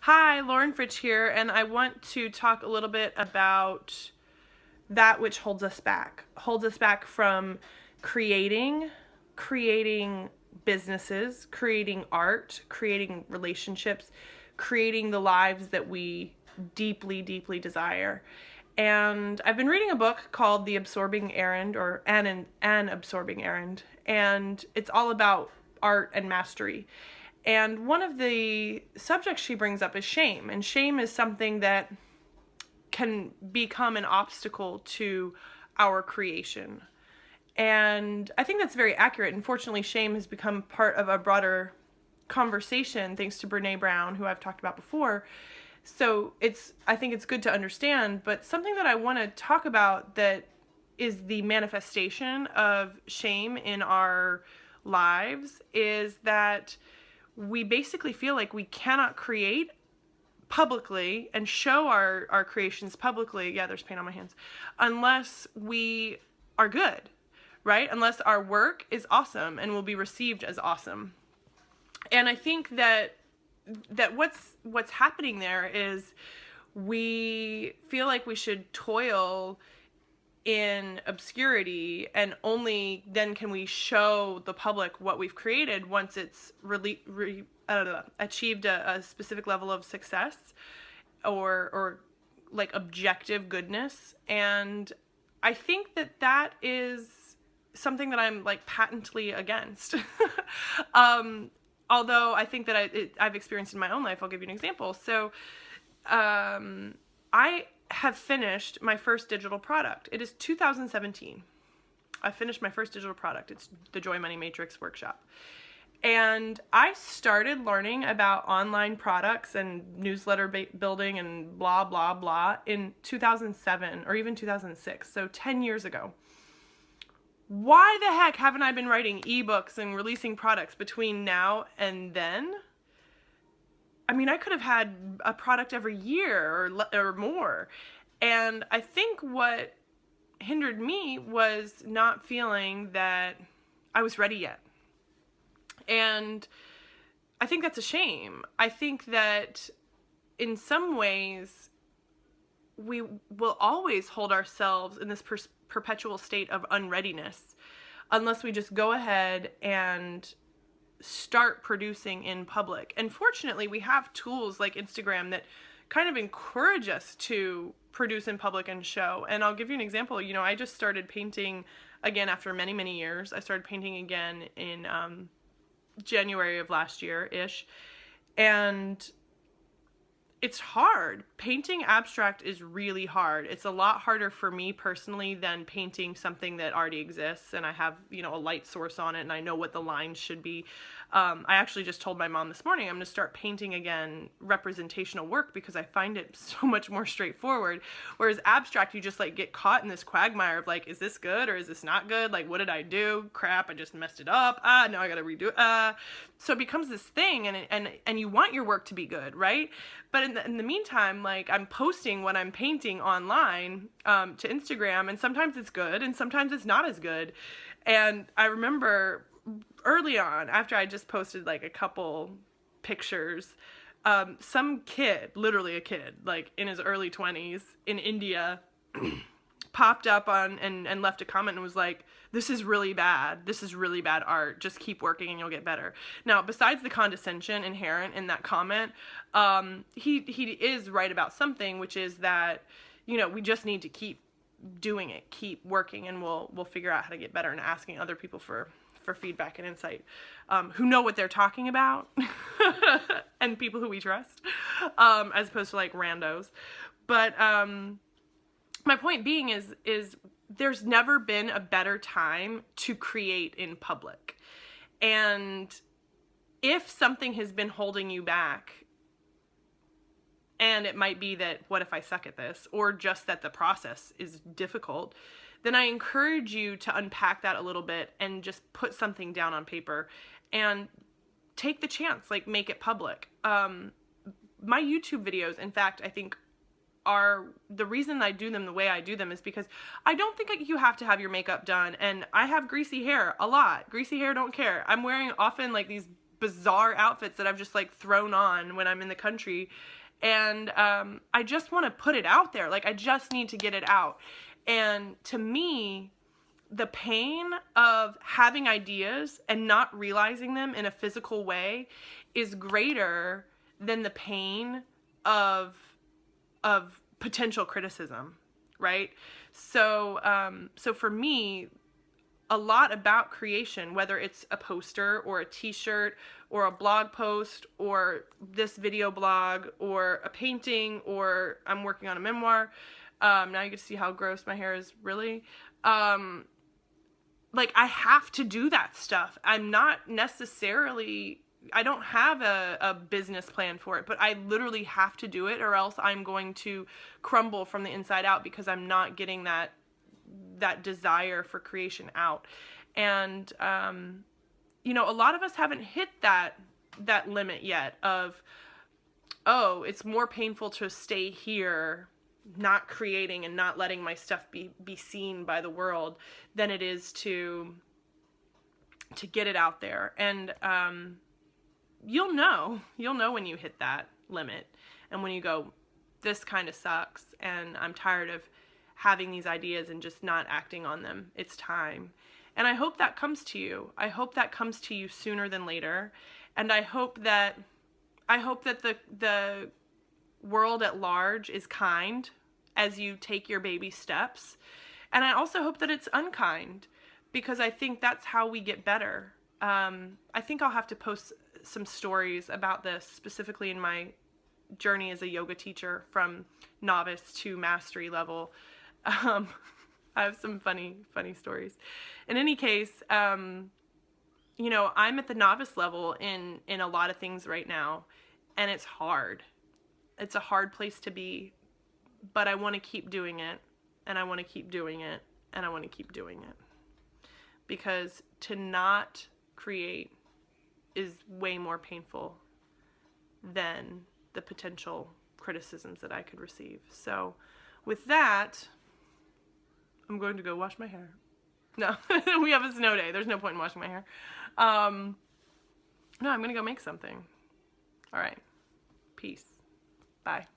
Hi, Lauren Fritsch here, and I want to talk a little bit about that which holds us back from creating, creating businesses, creating art, creating relationships, creating the lives that we deeply, deeply desire. And I've been reading a book called The Absorbing Errand, or An Absorbing Errand, and it's all about art and mastery. And one of the subjects she brings up is shame, and shame is something that can become an obstacle to our creation. And I think that's very accurate. Unfortunately, shame has become part of a broader conversation thanks to Brene Brown, who I've talked about before. So I think it's good to understand, but something that I want to talk about that is the manifestation of shame in our lives is that we basically feel like we cannot create publicly and show our creations publicly. Yeah, there's paint on my hands. Unless we are good, right? Unless our work is awesome and will be received as awesome. And I think that what's happening there is we feel like we should toil in obscurity, and only then can we show the public what we've created once it's achieved a specific level of success or like objective goodness. And I think that is something that I'm like patently against. Although I think that I've experienced in my own life. I'll give you an example. So I have finished my first digital product. It is 2017. I finished my first digital product. It's the Joy Money Matrix workshop. And I started learning about online products and newsletter building and blah, blah, blah in 2007 or even 2006. So 10 years ago. Why the heck haven't I been writing ebooks and releasing products between now and then? I mean, I could have had a product every year or more. And I think what hindered me was not feeling that I was ready yet. And I think that's a shame. I think that in some ways, we will always hold ourselves in this perpetual state of unreadiness unless we just go ahead and start producing in public. And fortunately, we have tools like Instagram that kind of encourage us to produce in public and show. And I'll give you an example. I just started painting again after many, many years. I started painting again in January of last year-ish. And it's hard. Painting abstract is really hard. It's a lot harder for me personally than painting something that already exists and I have, a light source on it and I know what the lines should be. I actually just told my mom this morning I'm going to start painting again representational work because I find it so much more straightforward. Whereas abstract, you just like get caught in this quagmire of like, is this good or is this not good? Like, what did I do? Crap, I just messed it up. Now I got to redo it. So it becomes this thing and you want your work to be good, right? But in the meantime, like I'm posting what I'm painting online to Instagram, and sometimes it's good and sometimes it's not as good. And I remember early on, after I just posted like a couple pictures, some kid, literally a kid, like in his early 20s in India, popped up on and left a comment and was like, this is really bad. This is really bad art. Just keep working and you'll get better. Now, besides the condescension inherent in that comment, he is right about something, which is that, we just need to keep doing it, keep working, and we'll figure out how to get better, and asking other people for feedback and insight, who know what they're talking about and people who we trust, as opposed to like randos. But my point being is there's never been a better time to create in public. And if something has been holding you back, and it might be that, what if I suck at this? Or just that the process is difficult, then I encourage you to unpack that a little bit and just put something down on paper and take the chance, like make it public. My YouTube videos, in fact, I think are the reason I do them the way I do them is because I don't think you have to have your makeup done, and I have greasy hair a lot. Greasy hair don't care. I'm wearing often like these bizarre outfits that I've just like thrown on when I'm in the country. And I just want to put it out there. Like, I just need to get it out. And to me, the pain of having ideas and not realizing them in a physical way is greater than the pain of potential criticism, right? So so for me, a lot about creation, whether it's a poster or a t-shirt or a blog post or this video blog or a painting, or I'm working on a memoir. Now you get to see how gross my hair is, really. Like, I have to do that stuff. I'm not necessarily, I don't have a business plan for it, but I literally have to do it, or else I'm going to crumble from the inside out, because I'm not getting that desire for creation out. And, you know, a lot of us haven't hit that limit yet of, oh, it's more painful to stay here, not creating and not letting my stuff be seen by the world, than it is to get it out there. And, you'll know when you hit that limit, and when you go, this kind of sucks, and I'm tired of having these ideas and just not acting on them. It's time. And I hope that comes to you. I hope that comes to you sooner than later. And I hope that the world at large is kind as you take your baby steps. And I also hope that it's unkind, because I think that's how we get better. I think I'll have to post some stories about this, specifically in my journey as a yoga teacher from novice to mastery level. I have some funny stories. In any case, you know, I'm at the novice level in a lot of things right now, and it's hard. It's a hard place to be, but I want to keep doing it, and I want to keep doing it, and I want to keep doing it. Because to not create is way more painful than the potential criticisms that I could receive. So with that, I'm going to go wash my hair. No, we have a snow day. There's no point in washing my hair. No, I'm going to go make something. All right. Peace. Bye.